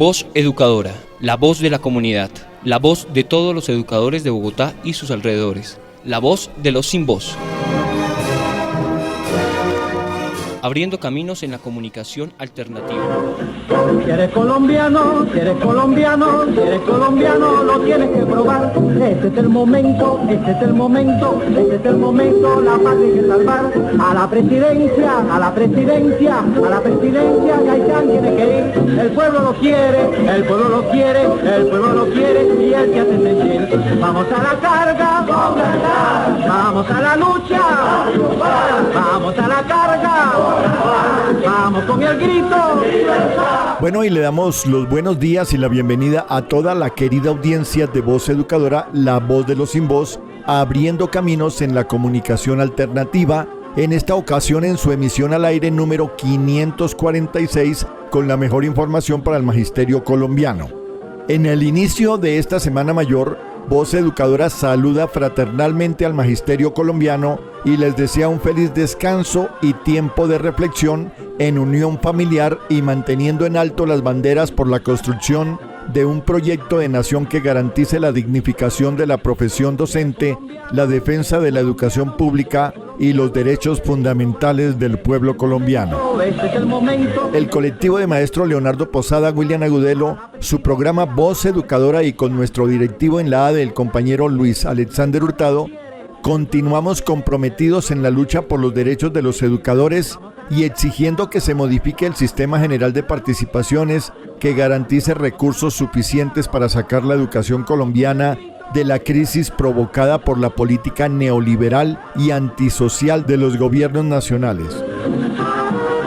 Voz Educadora, la voz de la comunidad, la voz de todos los educadores de Bogotá y sus alrededores, la voz de los sin voz. Abriendo caminos en la comunicación alternativa. Si eres colombiano, si eres colombiano, si eres colombiano, lo tienes que probar. Este es el momento, este es el momento, este es el momento, la patria hay que salvar. A la presidencia, a la presidencia, a la presidencia, Gaitán tiene que ir. El pueblo lo quiere, el pueblo lo quiere, el pueblo lo quiere y él se hace sentir. Vamos a la carga, vamos a la lucha, vamos a la carga. Vamos con el grito. Bueno, y le damos los buenos días y la bienvenida a toda la querida audiencia de Voz Educadora, la voz de los sin voz, abriendo caminos en la comunicación alternativa, en esta ocasión en su emisión al aire número 546, con la mejor información para el magisterio colombiano. En el inicio de esta Semana Mayor, Voz Educadora saluda fraternalmente al magisterio colombiano y les desea un feliz descanso y tiempo de reflexión en unión familiar y manteniendo en alto las banderas por la construcción de un proyecto de nación que garantice la dignificación de la profesión docente, la defensa de la educación pública y los derechos fundamentales del pueblo colombiano. El colectivo de maestro Leonardo Posada, William Agudelo, su programa Voz Educadora y con nuestro directivo en la ADE, el compañero Luis Alexander Hurtado, continuamos comprometidos en la lucha por los derechos de los educadores y exigiendo que se modifique el sistema general de participaciones que garantice recursos suficientes para sacar la educación colombiana de la crisis provocada por la política neoliberal y antisocial de los gobiernos nacionales.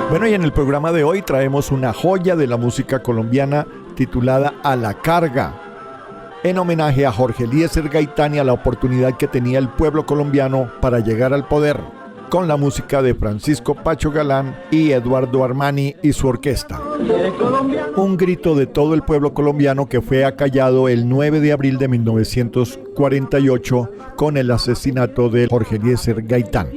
Bueno, y en el programa de hoy traemos una joya de la música colombiana titulada A la Carga, en homenaje a Jorge Eliezer Gaitán y a la oportunidad que tenía el pueblo colombiano para llegar al poder, con la música de Francisco Pacho Galán y Eduardo Armani y su orquesta. Un grito de todo el pueblo colombiano que fue acallado el 9 de abril de 1948 con el asesinato de Jorge Eliezer Gaitán.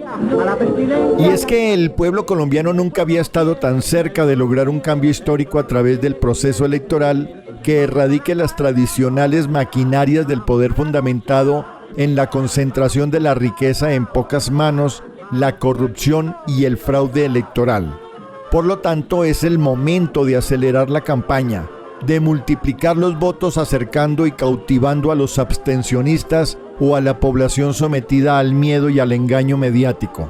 Y es que el pueblo colombiano nunca había estado tan cerca de lograr un cambio histórico a través del proceso electoral que erradique las tradicionales maquinarias del poder fundamentado en la concentración de la riqueza en pocas manos, la corrupción y el fraude electoral. Por lo tanto, es el momento de acelerar la campaña, de multiplicar los votos acercando y cautivando a los abstencionistas o a la población sometida al miedo y al engaño mediático.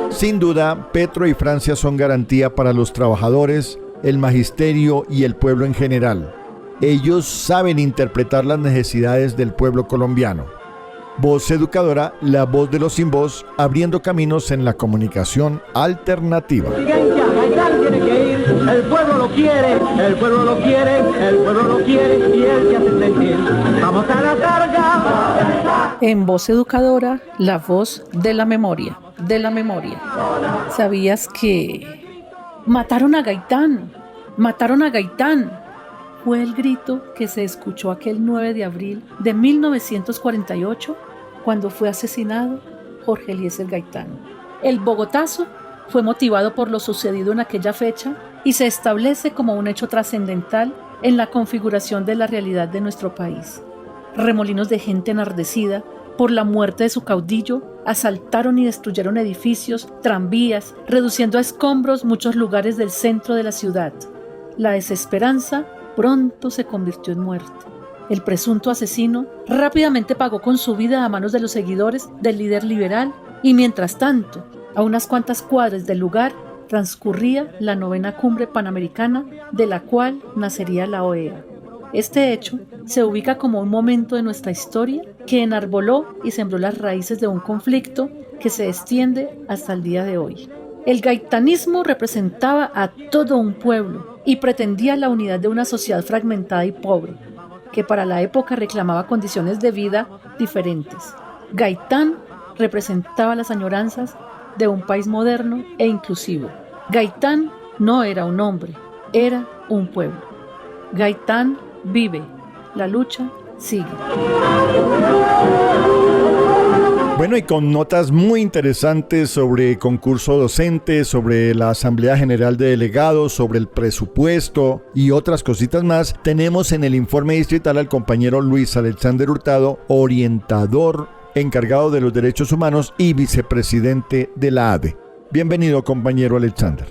Sin duda, Petro y Francia son garantía para los trabajadores, el magisterio y el pueblo en general. Ellos saben interpretar las necesidades del pueblo colombiano. Voz Educadora, la voz de los sin voz, abriendo caminos en la comunicación alternativa. El pueblo lo quiere, el pueblo lo quiere, el pueblo lo quiere y él se hace sentir. Vamos a la carga. En Voz Educadora, la voz de la memoria, de la memoria. ¿Sabías que mataron a Gaitán? ¡Mataron a Gaitán! Fue el grito que se escuchó aquel 9 de abril de 1948 cuando fue asesinado Jorge Eliezer Gaitán. El bogotazo fue motivado por lo sucedido en aquella fecha y se establece como un hecho trascendental en la configuración de la realidad de nuestro país. Remolinos de gente enardecida por la muerte de su caudillo asaltaron y destruyeron edificios, tranvías, reduciendo a escombros muchos lugares del centro de la ciudad. La desesperanza pronto se convirtió en muerte. El presunto asesino rápidamente pagó con su vida a manos de los seguidores del líder liberal y mientras tanto, a unas cuantas cuadras del lugar, transcurría la 9ª Cumbre Panamericana de la cual nacería la OEA. Este hecho se ubica como un momento de nuestra historia que enarboló y sembró las raíces de un conflicto que se extiende hasta el día de hoy. El gaitanismo representaba a todo un pueblo y pretendía la unidad de una sociedad fragmentada y pobre, que para la época reclamaba condiciones de vida diferentes. Gaitán representaba las añoranzas de un país moderno e inclusivo. Gaitán no era un hombre, era un pueblo. Gaitán vive, la lucha sigue. Bueno, y con notas muy interesantes sobre concurso docente, sobre la Asamblea General de Delegados, sobre el presupuesto y otras cositas más, tenemos en el informe distrital al compañero Luis Alexander Hurtado, orientador encargado de los derechos humanos y vicepresidente de la ADE. Bienvenido, compañero Alexander.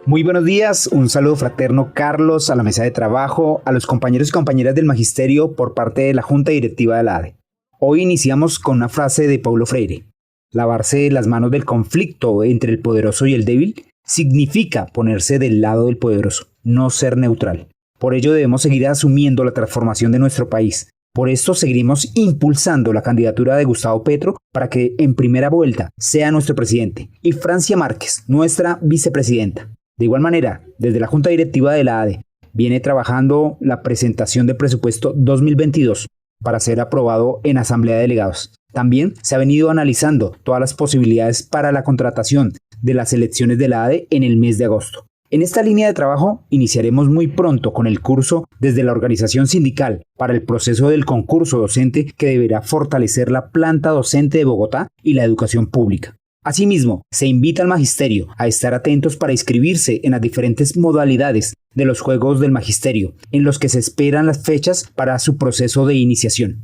Muy buenos días, un saludo fraterno, Carlos, a la mesa de trabajo, a los compañeros y compañeras del magisterio por parte de la Junta Directiva de la ADE. Hoy iniciamos con una frase de Paulo Freire. Lavarse las manos del conflicto entre el poderoso y el débil significa ponerse del lado del poderoso, no ser neutral. Por ello debemos seguir asumiendo la transformación de nuestro país. Por esto seguiremos impulsando la candidatura de Gustavo Petro para que en primera vuelta sea nuestro presidente y Francia Márquez, nuestra vicepresidenta. De igual manera, desde la Junta Directiva de la ADE viene trabajando la presentación del presupuesto 2022 para ser aprobado en Asamblea de Delegados. También se ha venido analizando todas las posibilidades para la contratación de las elecciones de la ADE en el mes de agosto. En esta línea de trabajo iniciaremos muy pronto con el curso desde la organización sindical para el proceso del concurso docente que deberá fortalecer la planta docente de Bogotá y la educación pública. Asimismo, se invita al magisterio a estar atentos para inscribirse en las diferentes modalidades de los Juegos del Magisterio, en los que se esperan las fechas para su proceso de iniciación.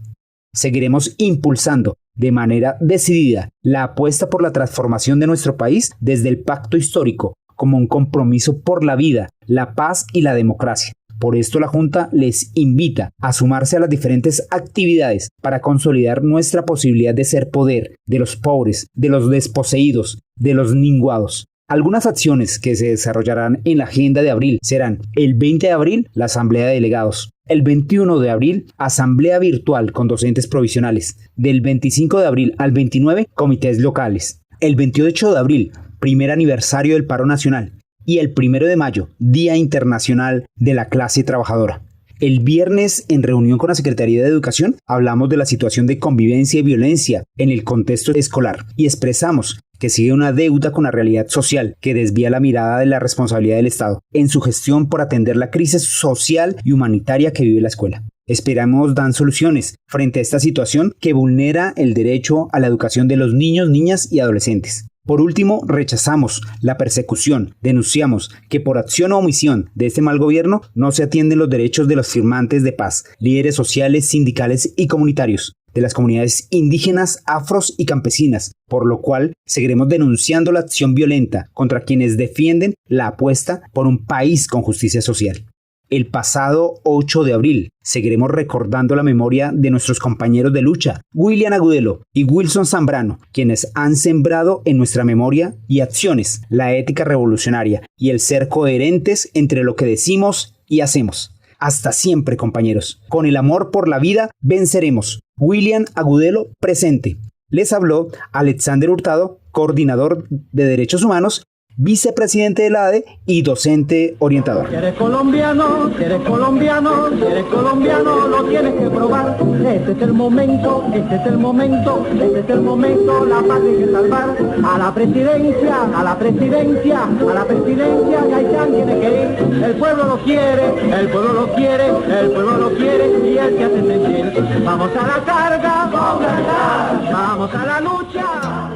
Seguiremos impulsando de manera decidida la apuesta por la transformación de nuestro país desde el pacto histórico como un compromiso por la vida, la paz y la democracia. Por esto la Junta les invita a sumarse a las diferentes actividades para consolidar nuestra posibilidad de ser poder de los pobres, de los desposeídos, de los ninguados. Algunas acciones que se desarrollarán en la agenda de abril serán: el 20 de abril, la Asamblea de Delegados; el 21 de abril, Asamblea Virtual con docentes provisionales; del 25 de abril al 29, comités locales; el 28 de abril, primer aniversario del paro nacional; y el 1 de mayo, Día Internacional de la Clase Trabajadora. El viernes, en reunión con la Secretaría de Educación, hablamos de la situación de convivencia y violencia en el contexto escolar y expresamos que sigue una deuda con la realidad social que desvía la mirada de la responsabilidad del Estado en su gestión por atender la crisis social y humanitaria que vive la escuela. Esperamos dar soluciones frente a esta situación que vulnera el derecho a la educación de los niños, niñas y adolescentes. Por último, rechazamos la persecución. Denunciamos que por acción o omisión de este mal gobierno no se atienden los derechos de los firmantes de paz, líderes sociales, sindicales y comunitarios, de las comunidades indígenas, afros y campesinas, por lo cual seguiremos denunciando la acción violenta contra quienes defienden la apuesta por un país con justicia social. El pasado 8 de abril seguiremos recordando la memoria de nuestros compañeros de lucha, William Agudelo y Wilson Zambrano, quienes han sembrado en nuestra memoria y acciones la ética revolucionaria y el ser coherentes entre lo que decimos y hacemos. Hasta siempre, compañeros. Con el amor por la vida venceremos. William Agudelo, presente. Les habló Alexander Hurtado, coordinador de Derechos Humanos, vicepresidente de la ADE y docente orientador. Si eres colombiano, si eres colombiano, si eres colombiano, lo tienes que probar. Este es el momento, este es el momento, este es el momento, la paz hay que salvar. A la presidencia, a la presidencia, a la presidencia, Gaitán tiene que ir. El pueblo lo quiere, el pueblo lo quiere, el pueblo lo quiere y él se hace sentir. Vamos a la carga, vamos a la lucha.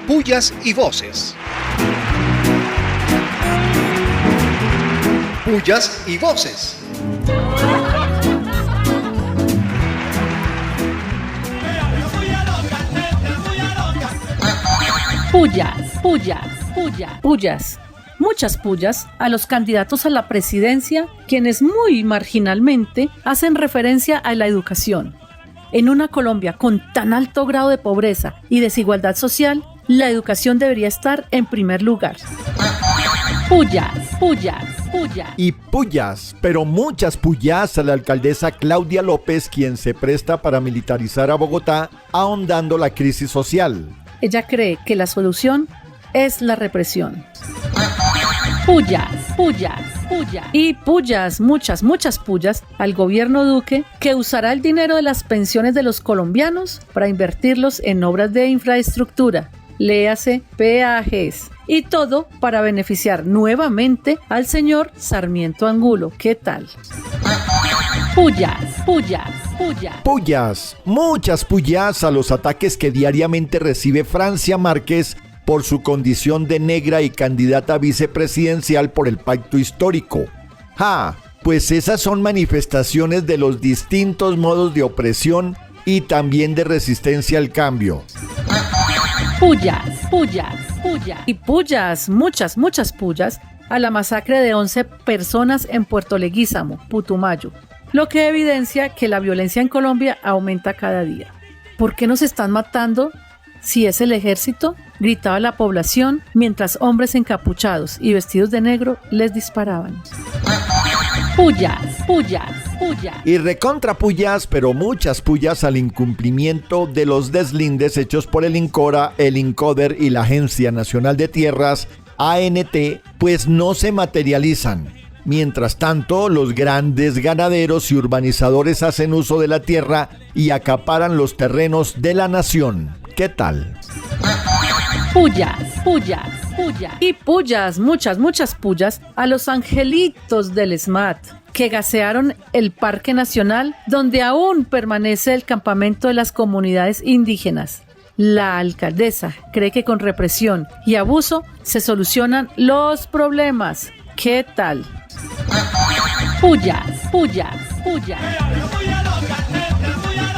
Pullas y voces. Pullas y voces. Pullas. Muchas pullas a los candidatos a la presidencia, quienes muy marginalmente hacen referencia a la educación. En una Colombia con tan alto grado de pobreza y desigualdad social, la educación debería estar en primer lugar. Pullas. Y pullas, pero muchas pullas a la alcaldesa Claudia López, quien se presta para militarizar a Bogotá, ahondando la crisis social. Ella cree que la solución es la represión. Pullas. Y pullas, muchas pullas al gobierno Duque, que usará el dinero de las pensiones de los colombianos para invertirlos en obras de infraestructura, léase peajes, y todo para beneficiar nuevamente al señor Sarmiento Angulo. ¿Qué tal? Pullas, pullas, pullas. Pullas, muchas pullas a los ataques que diariamente recibe Francia Márquez por su condición de negra y candidata vicepresidencial por el pacto histórico. Pues esas son manifestaciones de los distintos modos de opresión y también de resistencia al cambio. Pullas, pullas, pullas. Y pullas, muchas, muchas pullas a la masacre de 11 personas en Puerto Leguízamo, Putumayo, lo que evidencia que la violencia en Colombia aumenta cada día. ¿Por qué nos están matando si es el ejército?, gritaba la población mientras hombres encapuchados y vestidos de negro les disparaban. Pullas, pullas, pullas. Y recontra pullas, pero muchas pullas al incumplimiento de los deslindes hechos por el INCORA, el INCODER y la Agencia Nacional de Tierras, ANT, pues no se materializan. Mientras tanto, los grandes ganaderos y urbanizadores hacen uso de la tierra y acaparan los terrenos de la nación. ¿Qué tal? Pullas, pullas, pullas. Y pullas, muchas, muchas pullas a los angelitos del SMAT que gasearon el Parque Nacional donde aún permanece el campamento de las comunidades indígenas. La alcaldesa cree que con represión y abuso se solucionan los problemas. ¿Qué tal? Pullas, pullas, pullas.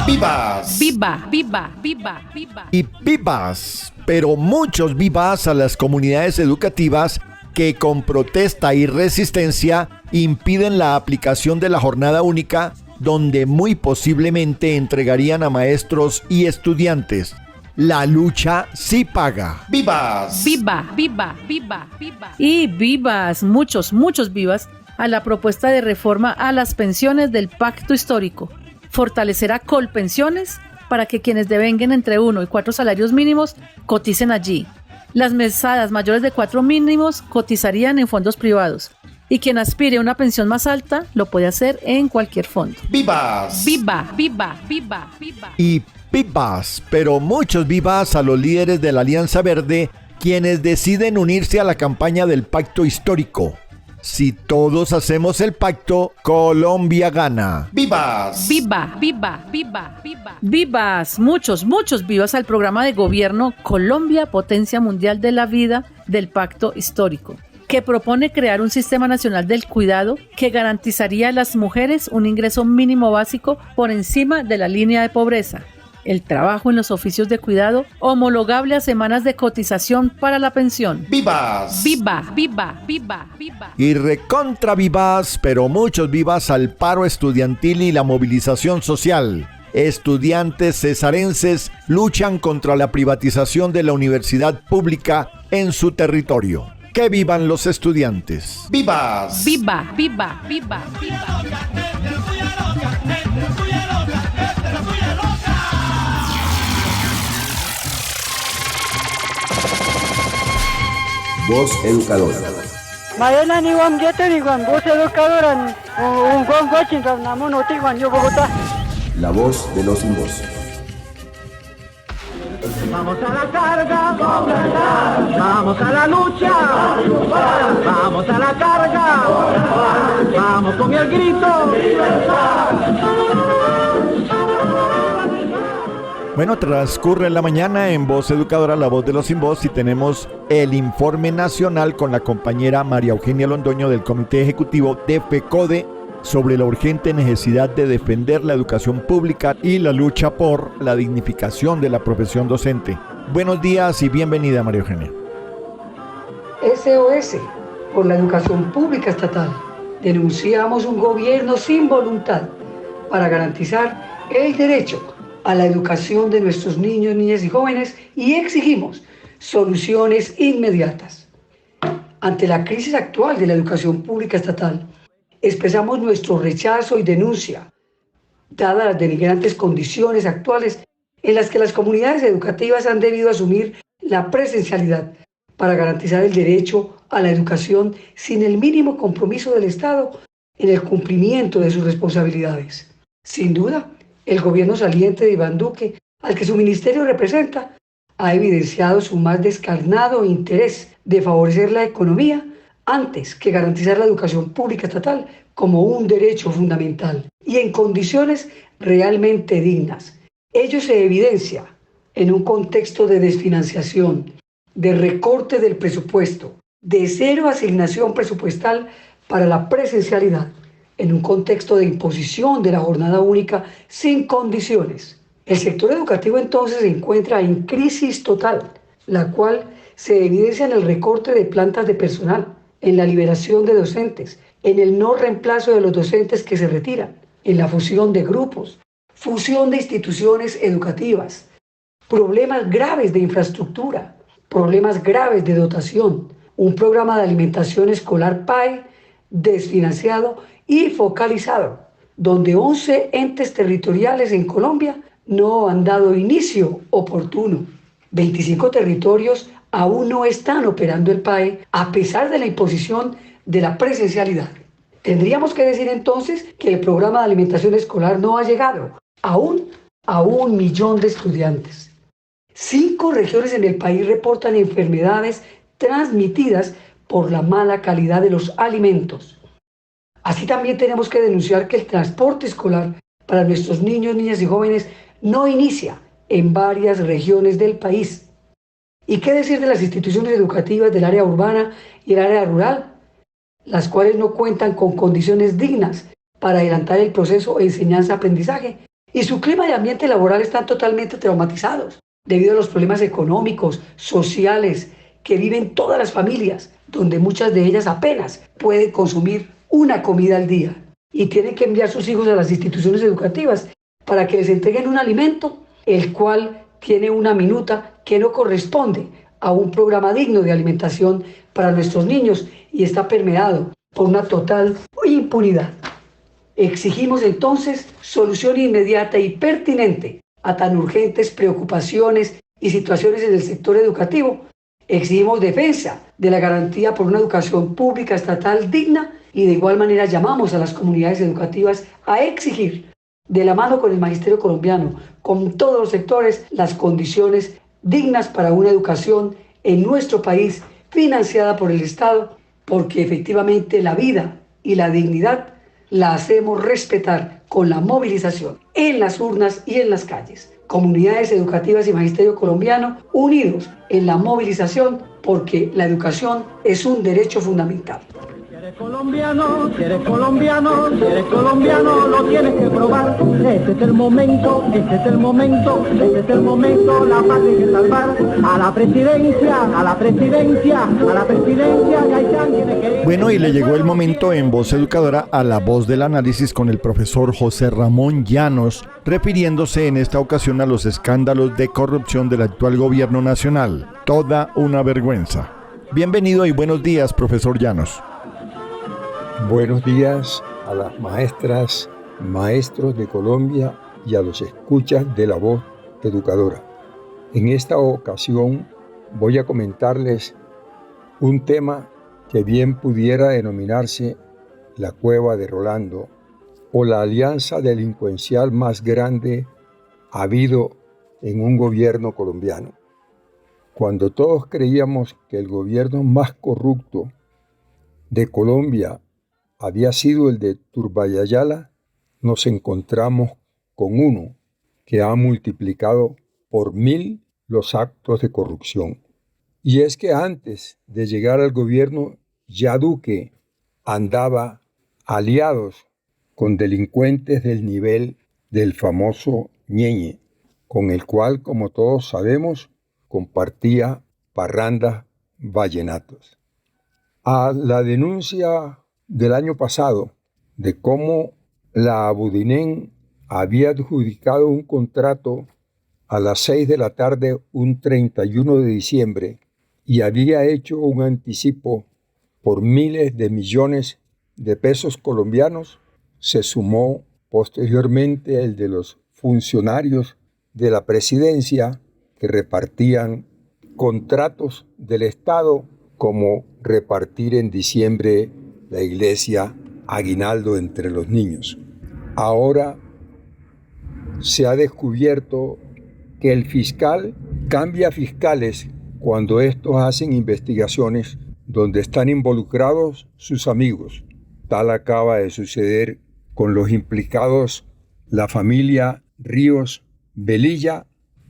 ¡Vivas! Viva, viva, viva, viva. Y vivas, pero muchos vivas a las comunidades educativas que con protesta y resistencia impiden la aplicación de la jornada única, donde muy posiblemente entregarían a maestros y estudiantes. La lucha sí paga. ¡Vivas! Viva, viva, viva, viva. Y vivas, muchos, muchos vivas a la propuesta de reforma a las pensiones del pacto histórico. Fortalecerá Colpensiones para que quienes devenguen entre 1 y 4 salarios mínimos coticen allí. Las mesadas mayores de 4 mínimos cotizarían en fondos privados. Y quien aspire a una pensión más alta lo puede hacer en cualquier fondo. ¡Vivas! Viva, viva, viva, viva. Y vivas, pero muchos vivas a los líderes de la Alianza Verde, quienes deciden unirse a la campaña del pacto histórico. Si todos hacemos el pacto, Colombia gana. ¡Vivas! Viva, viva, viva, viva. Vivas, muchos, muchos vivas al programa de gobierno Colombia, Potencia Mundial de la Vida del Pacto Histórico, que propone crear un sistema nacional del cuidado que garantizaría a las mujeres un ingreso mínimo básico por encima de la línea de pobreza, el trabajo en los oficios de cuidado homologable a semanas de cotización para la pensión. ¡Vivas! Viva, viva, viva, viva. Y recontra vivas, pero muchos vivas al paro estudiantil y la movilización social. Estudiantes cesarenses luchan contra la privatización de la universidad pública en su territorio. ¡Que vivan los estudiantes! ¡Vivas! Viva, viva, viva, viva. Voz Educadora. Maena ni wam gete ni wam voz educadora un gon guachin ram namo noti wan yo Bogotá. La voz de los sin voz. Vamos a la carga, vamos a la lucha, vamos a la carga, vamos con el grito. Bueno, transcurre la mañana en Voz Educadora, la voz de los sin voz, y tenemos el informe nacional con la compañera María Eugenia Londoño del Comité Ejecutivo de FECODE sobre la urgente necesidad de defender la educación pública y la lucha por la dignificación de la profesión docente. Buenos días y bienvenida, María Eugenia. SOS por la educación pública estatal. Denunciamos un gobierno sin voluntad para garantizar el derecho a la educación de nuestros niños, niñas y jóvenes y exigimos soluciones inmediatas. Ante la crisis actual de la educación pública estatal, expresamos nuestro rechazo y denuncia, dadas las denigrantes condiciones actuales en las que las comunidades educativas han debido asumir la presencialidad para garantizar el derecho a la educación sin el mínimo compromiso del Estado en el cumplimiento de sus responsabilidades. Sin duda, el gobierno saliente de Iván Duque, al que su ministerio representa, ha evidenciado su más descarnado interés de favorecer la economía antes que garantizar la educación pública estatal como un derecho fundamental y en condiciones realmente dignas. Ello se evidencia en un contexto de desfinanciación, de recorte del presupuesto, de cero asignación presupuestal para la presencialidad, en un contexto de imposición de la jornada única sin condiciones. El sector educativo entonces se encuentra en crisis total, la cual se evidencia en el recorte de plantas de personal, en la liberación de docentes, en el no reemplazo de los docentes que se retiran, en la fusión de grupos, fusión de instituciones educativas, problemas graves de infraestructura, problemas graves de dotación, un programa de alimentación escolar PAE desfinanciado y focalizado, donde 11 entes territoriales en Colombia no han dado inicio oportuno. 25 territorios aún no están operando el PAE a pesar de la imposición de la presencialidad. Tendríamos que decir entonces que el programa de alimentación escolar no ha llegado aún a 1 millón de estudiantes. 5 regiones en el país reportan enfermedades transmitidas por la mala calidad de los alimentos. Así también tenemos que denunciar que el transporte escolar para nuestros niños, niñas y jóvenes no inicia en varias regiones del país. ¿Y qué decir de las instituciones educativas del área urbana y el área rural, las cuales no cuentan con condiciones dignas para adelantar el proceso de enseñanza-aprendizaje? Y su clima y ambiente laboral están totalmente traumatizados debido a los problemas económicos, sociales que viven todas las familias, donde muchas de ellas apenas pueden consumir una comida al día y tienen que enviar sus hijos a las instituciones educativas para que les entreguen un alimento, el cual tiene una minuta que no corresponde a un programa digno de alimentación para nuestros niños y está permeado por una total impunidad. Exigimos entonces solución inmediata y pertinente a tan urgentes preocupaciones y situaciones en el sector educativo. Exigimos defensa de la garantía por una educación pública estatal digna y de igual manera llamamos a las comunidades educativas a exigir, de la mano con el magisterio colombiano, con todos los sectores, las condiciones dignas para una educación en nuestro país financiada por el Estado, porque efectivamente la vida y la dignidad la hacemos respetar con la movilización en las urnas y en las calles. Comunidades educativas y magisterio colombiano unidos en la movilización porque la educación es un derecho fundamental. Si eres colombiano, si eres colombiano, si eres colombiano, lo tienes que probar. Este es el momento, este es el momento, este es el momento, la patria hay que salvar. A la presidencia, a la presidencia, a la presidencia, Gaitán tiene que ir. Bueno, y le llegó el momento en Voz Educadora a la voz del análisis con el profesor José Ramón Llanos, refiriéndose en esta ocasión a los escándalos de corrupción del actual gobierno nacional. Toda una vergüenza. Bienvenido y buenos días, profesor Llanos. Buenos días a las maestras, maestros de Colombia y a los escuchas de la Voz Educadora. En esta ocasión voy a comentarles un tema que bien pudiera denominarse la cueva de Rolando o la alianza delincuencial más grande habido en un gobierno colombiano. Cuando todos creíamos que el gobierno más corrupto de Colombia había sido el de Turbayayala, nos encontramos con uno que ha multiplicado por 1000 los actos de corrupción. Y es que antes de llegar al gobierno, ya Duque andaba aliados con delincuentes del nivel del famoso Ñeñe, con el cual, como todos sabemos, compartía parrandas vallenatos. A la denuncia del año pasado de cómo la Abudinen había adjudicado un contrato a las 6 de la tarde un 31 de diciembre y había hecho un anticipo por miles de millones de pesos colombianos, se sumó posteriormente el de los funcionarios de la presidencia que repartían contratos del Estado como repartir en diciembre la iglesia aguinaldo entre los niños. Ahora se ha descubierto que el fiscal cambia fiscales cuando estos hacen investigaciones donde están involucrados sus amigos. Tal acaba de suceder con los implicados, la familia Ríos Velilla,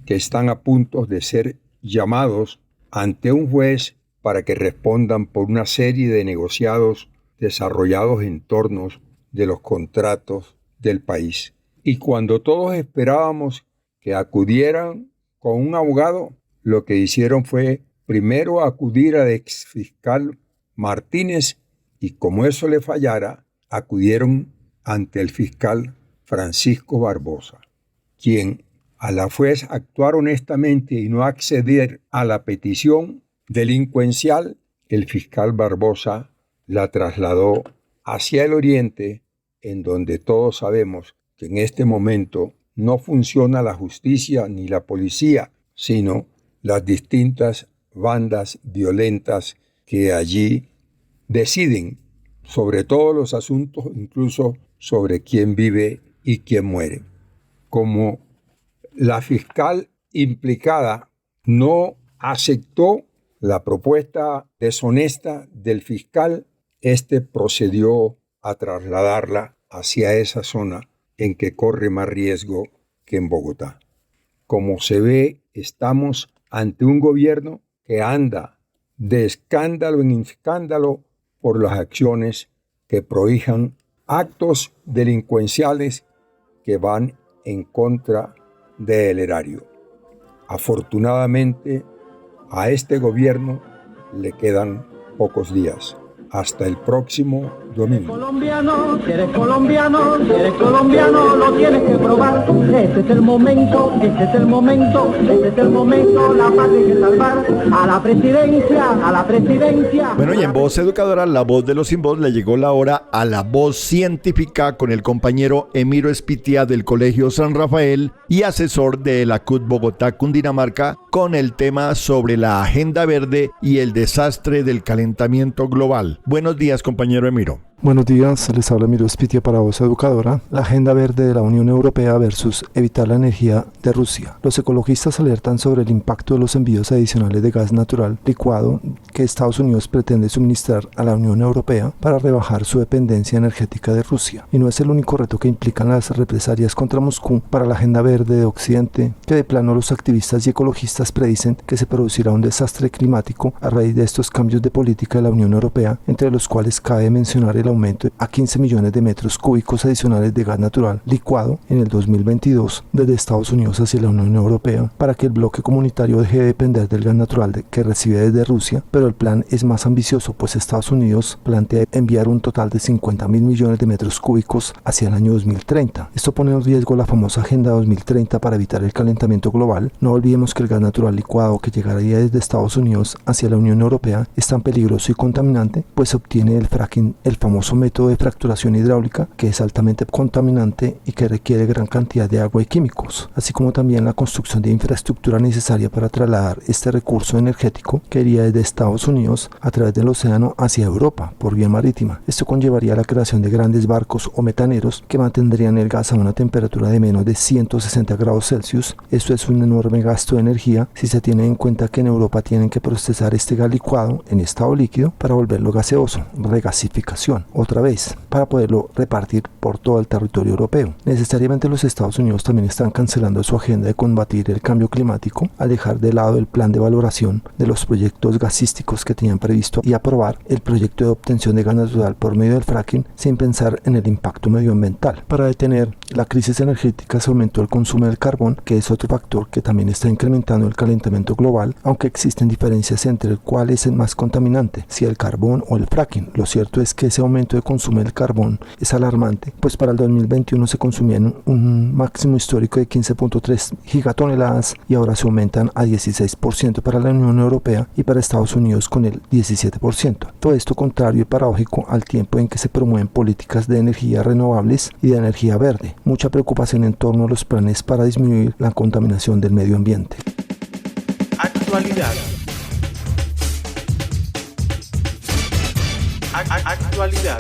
que están a punto de ser llamados ante un juez para que respondan por una serie de negociados desarrollados en torno de los contratos del país. Y cuando todos esperábamos que acudieran con un abogado, lo que hicieron fue primero acudir al exfiscal Martínez y como eso le fallara, acudieron ante el fiscal Francisco Barbosa, quien a la juez actuar honestamente y no acceder a la petición delincuencial, el fiscal Barbosa la trasladó hacia el oriente, en donde todos sabemos que en este momento no funciona la justicia ni la policía, sino las distintas bandas violentas que allí deciden sobre todos los asuntos, incluso sobre quién vive y quién muere. Como la fiscal implicada no aceptó la propuesta deshonesta del fiscal, este procedió a trasladarla hacia esa zona en que corre más riesgo que en Bogotá. Como se ve, estamos ante un gobierno que anda de escándalo en escándalo por las acciones que prohijan actos delincuenciales que van en contra del erario. Afortunadamente, a este gobierno le quedan pocos días. Hasta el próximo domingo. Colombiano, si eres colombiano, si eres colombiano, lo tienes que probar. Este es el momento, este es el momento, este es el momento, la paz hay que salvar. A la presidencia, a la presidencia. Bueno, y en Voz Educadora, la voz de los sin voz, le llegó la hora a la voz científica con el compañero Emiro Espitia del Colegio San Rafael y asesor de la CUT Bogotá, Cundinamarca, con el tema sobre la agenda verde y el desastre del calentamiento global. Buenos días, compañero Emiro. Buenos días, les habla Emiro Espitia para Voz Educadora. La agenda verde de la Unión Europea versus evitar la energía de Rusia. Los ecologistas alertan sobre el impacto de los envíos adicionales de gas natural licuado que Estados Unidos pretende suministrar a la Unión Europea para rebajar su dependencia energética de Rusia. Y no es el único reto que implican las represalias contra Moscú para la agenda verde de Occidente, que de plano los activistas y ecologistas predicen que se producirá un desastre climático a raíz de estos cambios de política de la Unión Europea, entre los cuales cabe mencionar el aumento a 15 millones de metros cúbicos adicionales de gas natural licuado en el 2022 desde Estados Unidos hacia la Unión Europea para que el bloque comunitario deje de depender del gas natural que recibe desde Rusia, pero el plan es más ambicioso, pues Estados Unidos plantea enviar un total de 50 mil millones de metros cúbicos hacia el año 2030. Esto pone en riesgo la famosa Agenda 2030 para evitar el calentamiento global. No olvidemos que el gas natural licuado que llegaría desde Estados Unidos hacia la Unión Europea es tan peligroso y contaminante, pues se obtiene del fracking, el famoso método de fracturación hidráulica, que es altamente contaminante y que requiere gran cantidad de agua y químicos, así como también la construcción de infraestructura necesaria para trasladar este recurso energético que iría desde Estados Unidos a través del océano hacia Europa por vía marítima. Esto conllevaría la creación de grandes barcos o metaneros que mantendrían el gas a una temperatura de menos de 160 grados Celsius. Esto es un enorme gasto de energía si se tiene en cuenta que en Europa tienen que procesar este gas licuado en estado líquido para volverlo gaseoso, regasificación, otra vez, para poderlo repartir por todo el territorio europeo. Necesariamente los Estados Unidos también están cancelando su agenda de combatir el cambio climático al dejar de lado el plan de valoración de los proyectos gasísticos que tenían previsto y aprobar el proyecto de obtención de gas natural por medio del fracking sin pensar en el impacto medioambiental. Para detener la crisis energética se aumentó el consumo del carbón, que es otro factor que también está incrementando el calentamiento global, aunque existen diferencias entre el cual es el más contaminante, si el carbón o el fracking. Lo cierto es que ese aumento de consumo del carbón es alarmante, pues para el 2021 se consumían un máximo histórico de 15.3 gigatoneladas y ahora se aumentan a 16% para la Unión Europea y para Estados Unidos con el 17%. Todo esto contrario y paradójico al tiempo en que se promueven políticas de energías renovables y de energía verde. Mucha preocupación en torno a los planes para disminuir la contaminación del medio ambiente. Actualidad. Actualidad.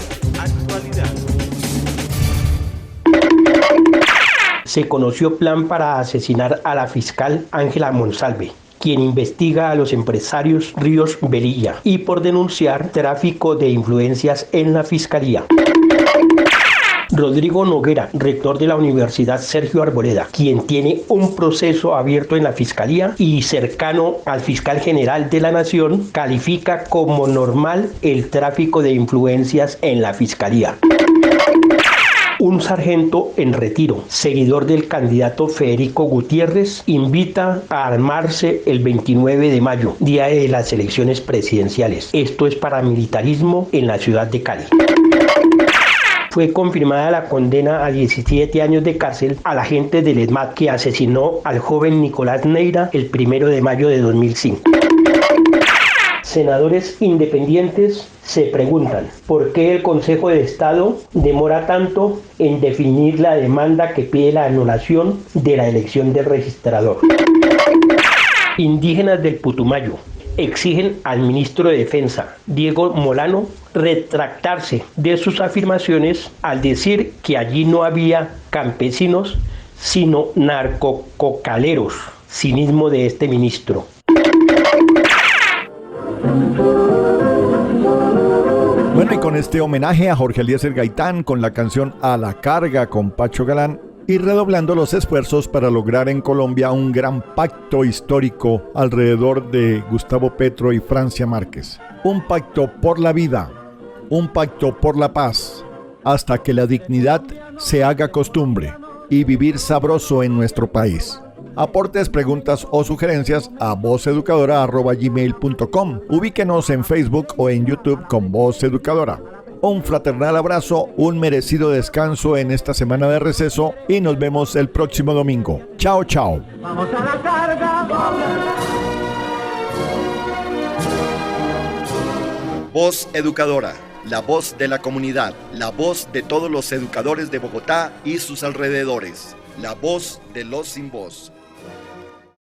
Se conoció plan para asesinar a la fiscal Ángela Monsalve, quien investiga a los empresarios Ríos Velilla y por denunciar tráfico de influencias en la fiscalía. Rodrigo Noguera, rector de la Universidad Sergio Arboleda, quien tiene un proceso abierto en la Fiscalía y cercano al fiscal general de la Nación, califica como normal el tráfico de influencias en la Fiscalía. Un sargento en retiro, seguidor del candidato Federico Gutiérrez, invita a armarse el 29 de mayo, día de las elecciones presidenciales. Esto es paramilitarismo en la ciudad de Cali. Fue confirmada la condena a 17 años de cárcel al agente del ESMAD que asesinó al joven Nicolás Neira el 1 de mayo de 2005. Senadores independientes se preguntan por qué el Consejo de Estado demora tanto en definir la demanda que pide la anulación de la elección del registrador. Indígenas del Putumayo exigen al ministro de Defensa, Diego Molano, retractarse de sus afirmaciones al decir que allí no había campesinos, sino narcococaleros, cinismo de este ministro. Bueno, y con este homenaje a Jorge Eliezer Gaitán con la canción A la Carga con Pacho Galán, y redoblando los esfuerzos para lograr en Colombia un gran pacto histórico alrededor de Gustavo Petro y Francia Márquez. Un pacto por la vida, un pacto por la paz, hasta que la dignidad se haga costumbre y vivir sabroso en nuestro país. Aportes, preguntas o sugerencias a voceducadora@gmail.com. Ubíquenos en Facebook o en YouTube con Voz Educadora. Un fraternal abrazo, un merecido descanso en esta semana de receso y nos vemos el próximo domingo. Chao, chao. Vamos a la carga. Voz Educadora, la voz de la comunidad, la voz de todos los educadores de Bogotá y sus alrededores, la voz de los sin voz.